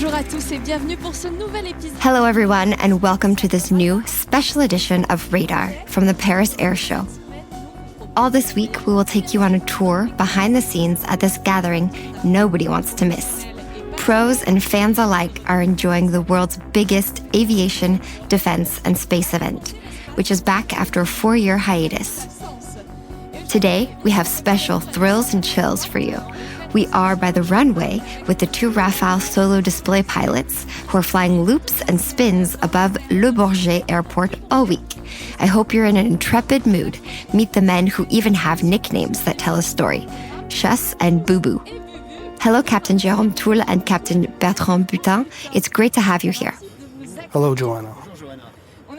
Bonjour à tous et bienvenue pour ce nouvel épisode. Hello everyone and welcome to this new special edition of Radar from the Paris Air Show. All this week, we will take you on a tour behind the scenes at this gathering nobody wants to miss. Pros and fans alike are enjoying the world's biggest aviation, defense, and space event, which is back after a 4-year hiatus. Today, we have special thrills and chills for you. We are by the runway with the 2 Rafale solo display pilots who are flying loops and spins above Le Bourget airport all week. I hope you're in an intrepid mood. Meet the men who even have nicknames that tell a story. Chasse and Boubou. Hello, Captain Jérôme Thoule and Captain Bertrand Butin. It's great to have you here. Hello, Joanna.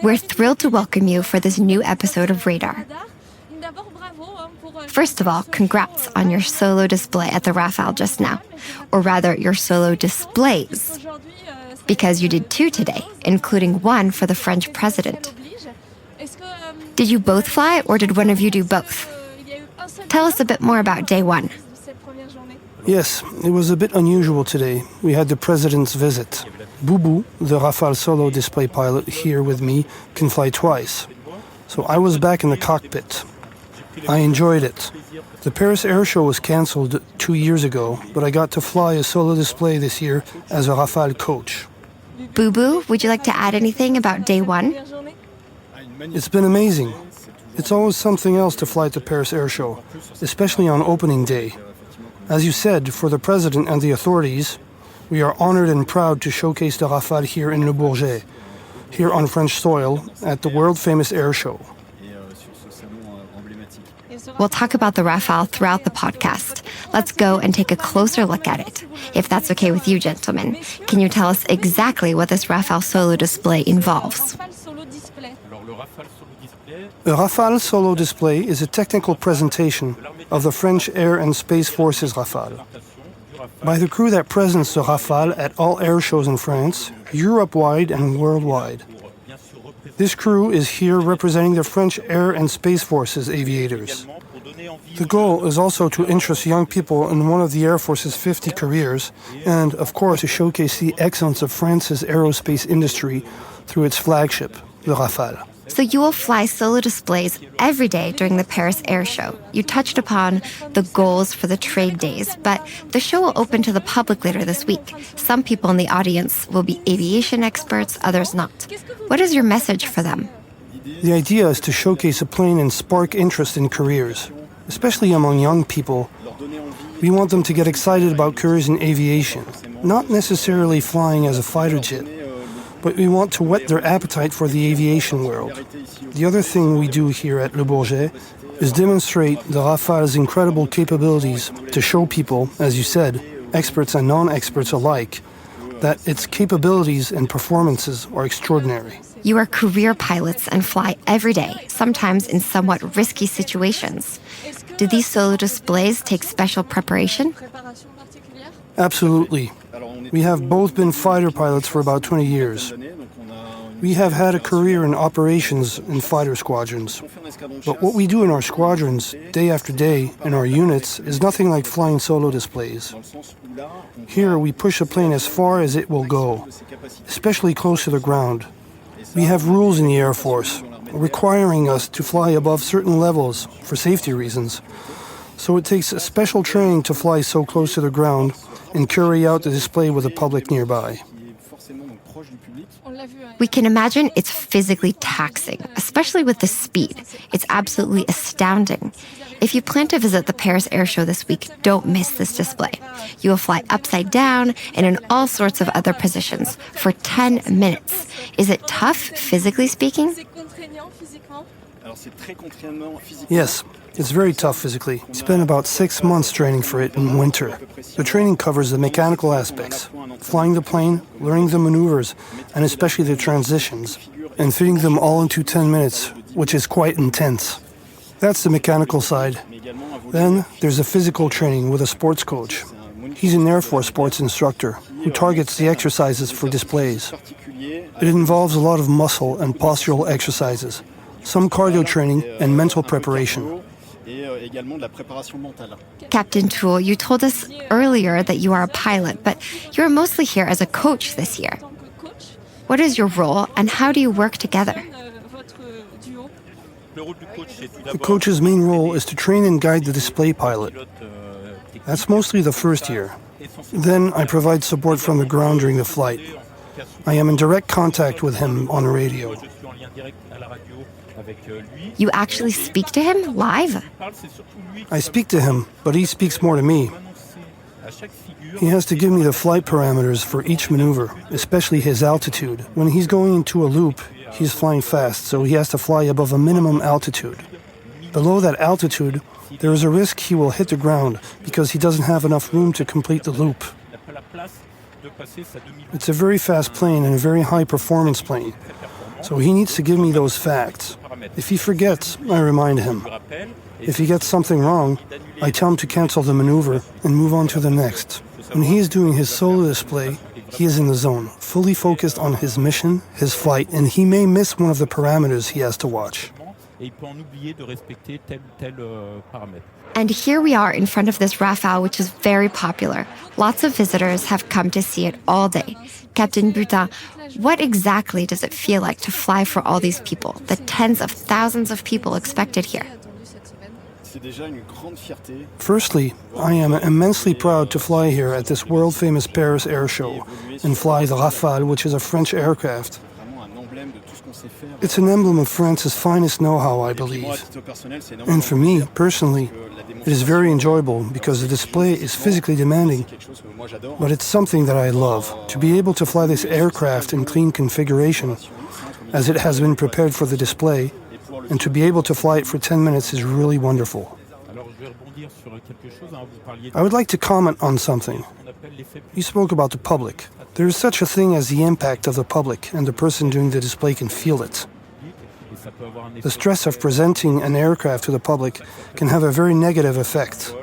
We're thrilled to welcome you for this new episode of Radar. First of all, congrats on your solo display at the Rafale just now. Or rather, your solo displays. Because you did 2 today, including one for the French president. Did you both fly, or did one of you do both? Tell us a bit more about day 1. Yes, it was a bit unusual today. We had the president's visit. Boubou, the Rafale solo display pilot here with me, can fly twice. So I was back in the cockpit. I enjoyed it. The Paris Air Show was cancelled 2 years ago, but I got to fly a solo display this year as a Rafale coach. Boubou, would you like to add anything about day 1? It's been amazing. It's always something else to fly at the Paris Air Show, especially on opening day. As you said, for the president and the authorities, we are honored and proud to showcase the Rafale here in Le Bourget, here on French soil at the world-famous air show. We'll talk about the Rafale throughout the podcast. Let's go and take a closer look at it. If that's okay with you, gentlemen, can you tell us exactly what this Rafale solo display involves? The Rafale solo display is a technical presentation of the French Air and Space Forces Rafale. By the crew that presents the Rafale at all air shows in France, Europe-wide and worldwide. This crew is here representing the French Air and Space Forces aviators. The goal is also to interest young people in one of the Air Force's 50 careers and, of course, to showcase the excellence of France's aerospace industry through its flagship, the Rafale. So you will fly solo displays every day during the Paris Air Show. You touched upon the goals for the trade days, but the show will open to the public later this week. Some people in the audience will be aviation experts, others not. What is your message for them? The idea is to showcase a plane and spark interest in careers, especially among young people. We want them to get excited about careers in aviation, not necessarily flying as a fighter jet, but we want to whet their appetite for the aviation world. The other thing we do here at Le Bourget is demonstrate the Rafale's incredible capabilities to show people, as you said, experts and non-experts alike, that its capabilities and performances are extraordinary. You are career pilots and fly every day, sometimes in somewhat risky situations. Do these solo displays take special preparation? Absolutely. We have both been fighter pilots for about 20 years. We have had a career in operations in fighter squadrons. But what we do in our squadrons, day after day, in our units, is nothing like flying solo displays. Here, we push a plane as far as it will go, especially close to the ground. We have rules in the Air Force requiring us to fly above certain levels for safety reasons. So it takes a special training to fly so close to the ground and carry out the display with the public nearby. We can imagine it's physically taxing, especially with the speed. It's absolutely astounding. If you plan to visit the Paris Air Show this week, don't miss this display. You will fly upside down and in all sorts of other positions for 10 minutes. Is it tough, physically speaking? Yes, it's very tough physically. We spent about 6 months training for it in winter. The training covers the mechanical aspects, flying the plane, learning the maneuvers, and especially the transitions, and fitting them all into 10 minutes, which is quite intense. That's the mechanical side. Then there's the physical training with a sports coach. He's an Air Force sports instructor who targets the exercises for displays. It involves a lot of muscle and postural exercises, some cardio training and mental preparation. Captain Thoule, you told us earlier that you are a pilot, but you're mostly here as a coach this year. What is your role, and how do you work together? The coach's main role is to train and guide the display pilot. That's mostly the first year. Then I provide support from the ground during the flight. I am in direct contact with him on the radio. You actually speak to him live? I speak to him, but he speaks more to me. He has to give me the flight parameters for each maneuver, especially his altitude. When he's going into a loop, he's flying fast, so he has to fly above a minimum altitude. Below that altitude, there is a risk he will hit the ground because he doesn't have enough room to complete the loop. It's a very fast plane and a very high-performance plane, so he needs to give me those facts. If he forgets, I remind him. If he gets something wrong, I tell him to cancel the maneuver and move on to the next. When he is doing his solo display, he is in the zone, fully focused on his mission, his flight, and he may miss one of the parameters he has to watch. And here we are in front of this Rafale, which is very popular. Lots of visitors have come to see it all day. Captain Butin, what exactly does it feel like to fly for all these people, the tens of thousands of people expected here? Firstly, I am immensely proud to fly here at this world-famous Paris Air Show and fly the Rafale, which is a French aircraft. It's an emblem of France's finest know-how, I believe. And for me, personally, it is very enjoyable because the display is physically demanding. But it's something that I love, to be able to fly this aircraft in clean configuration, as it has been prepared for the display, and to be able to fly it for 10 minutes is really wonderful. I would like to comment on something. You spoke about the public. There is such a thing as the impact of the public, and the person doing the display can feel it. The stress of presenting an aircraft to the public can have a very negative effect.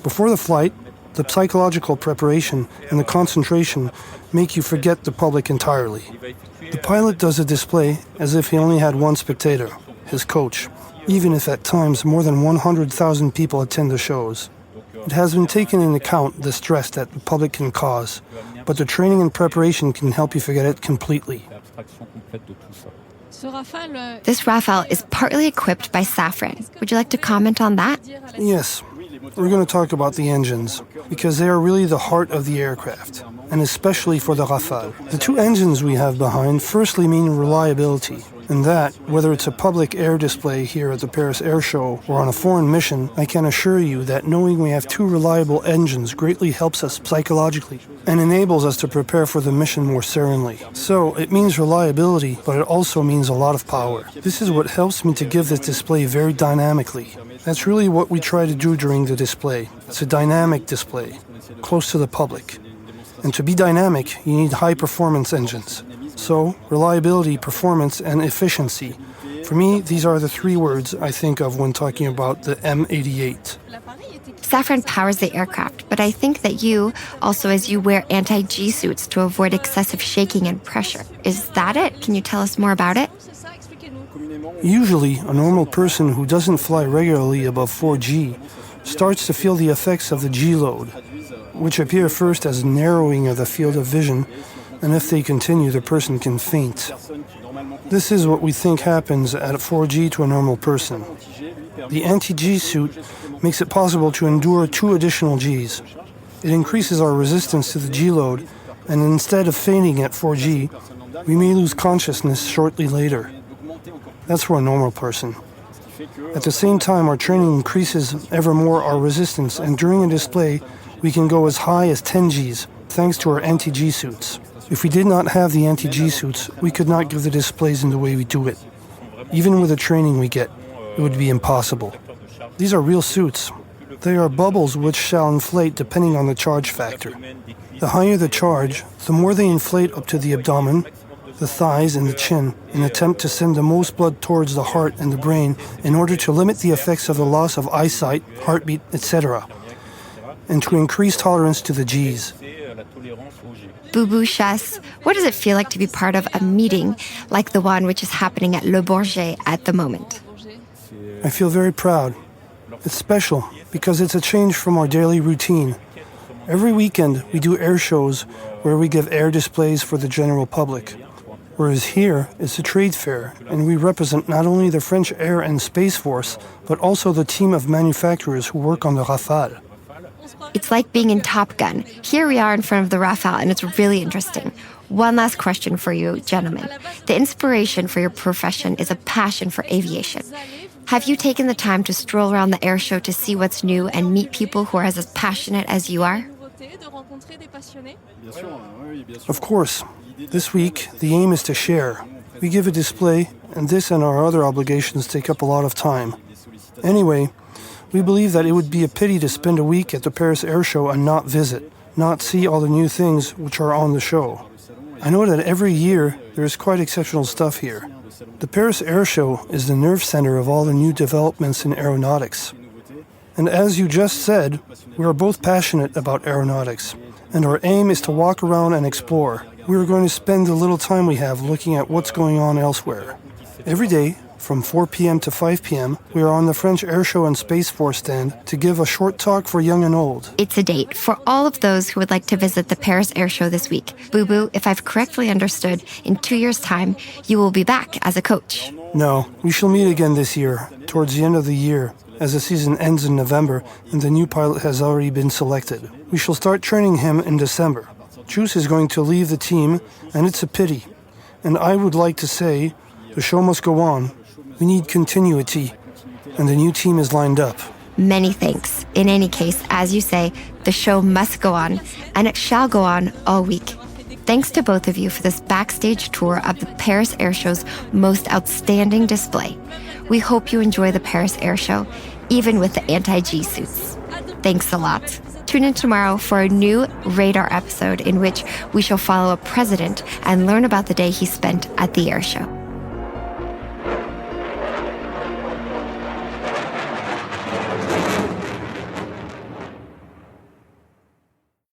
Before the flight, the psychological preparation and the concentration make you forget the public entirely. The pilot does a display as if he only had one spectator, his coach, even if at times more than 100,000 people attend the shows. It has been taken into account the stress that the public can cause, but the training and preparation can help you forget it completely. This Rafale is partly equipped by Safran. Would you like to comment on that? Yes, we're going to talk about the engines, because they are really the heart of the aircraft, and especially for the Rafale. The two engines we have behind firstly mean reliability, and that, whether it's a public air display here at the Paris Air Show or on a foreign mission, I can assure you that knowing we have two reliable engines greatly helps us psychologically and enables us to prepare for the mission more serenely. So, it means reliability, but it also means a lot of power. This is what helps me to give this display very dynamically. That's really what we try to do during the display. It's a dynamic display, close to the public. And to be dynamic, you need high-performance engines. So, reliability, performance, and efficiency. For me, these are the three words I think of when talking about the M88. Safran powers the aircraft, but I think that you, also as you wear anti-G suits to avoid excessive shaking and pressure. Is that it? Can you tell us more about it? Usually, a normal person who doesn't fly regularly above 4G starts to feel the effects of the G load, which appear first as narrowing of the field of vision, and if they continue, the person can faint. This is what we think happens at 4G to a normal person. The anti-G suit makes it possible to endure 2 additional Gs. It increases our resistance to the G load, and instead of fainting at 4G, we may lose consciousness shortly later. That's for a normal person. At the same time, our training increases ever more our resistance, and during a display, we can go as high as 10 Gs, thanks to our anti-G suits. If we did not have the anti-G suits, we could not give the displays in the way we do it. Even with the training we get, it would be impossible. These are real suits. They are bubbles which shall inflate depending on the charge factor. The higher the charge, the more they inflate up to the abdomen, the thighs, and the chin, in an attempt to send the most blood towards the heart and the brain in order to limit the effects of the loss of eyesight, heartbeat, etc., and to increase tolerance to the Gs. Boubou Chasse, what does it feel like to be part of a meeting like the one which is happening at Le Bourget at the moment? I feel very proud. It's special because it's a change from our daily routine. Every weekend, we do air shows where we give air displays for the general public. Whereas here, it's a trade fair, and we represent not only the French Air and Space Force, but also the team of manufacturers who work on the Rafale. It's like being in Top Gun. Here we are in front of the Rafale, and it's really interesting. One last question for you, gentlemen. The inspiration for your profession is a passion for aviation. Have you taken the time to stroll around the air show to see what's new and meet people who are as passionate as you are? Of course. This week, the aim is to share. We give a display, and this and our other obligations take up a lot of time. Anyway, we believe that it would be a pity to spend a week at the Paris Air Show and not visit, not see all the new things which are on the show. I know that every year there is quite exceptional stuff here. The Paris Air Show is the nerve center of all the new developments in aeronautics. And as you just said, we are both passionate about aeronautics, and our aim is to walk around and explore. We are going to spend the little time we have looking at what's going on elsewhere. Every day, from 4 p.m. to 5 p.m., we are on the French Air Show and Space Force stand to give a short talk for young and old. It's a date for all of those who would like to visit the Paris Air Show this week. Boo Boo, if I've correctly understood, in 2 years' time, you will be back as a coach. No, we shall meet again this year, towards the end of the year, as the season ends in November and the new pilot has already been selected. We shall start training him in December. Juice is going to leave the team, and it's a pity. And I would like to say, the show must go on. We need continuity, and the new team is lined up. Many thanks. In any case, as you say, the show must go on, and it shall go on all week. Thanks to both of you for this backstage tour of the Paris Air Show's most outstanding display. We hope you enjoy the Paris Air Show, even with the anti-G suits. Thanks a lot. Tune in tomorrow for a new Radar episode in which we shall follow a president and learn about the day he spent at the air show.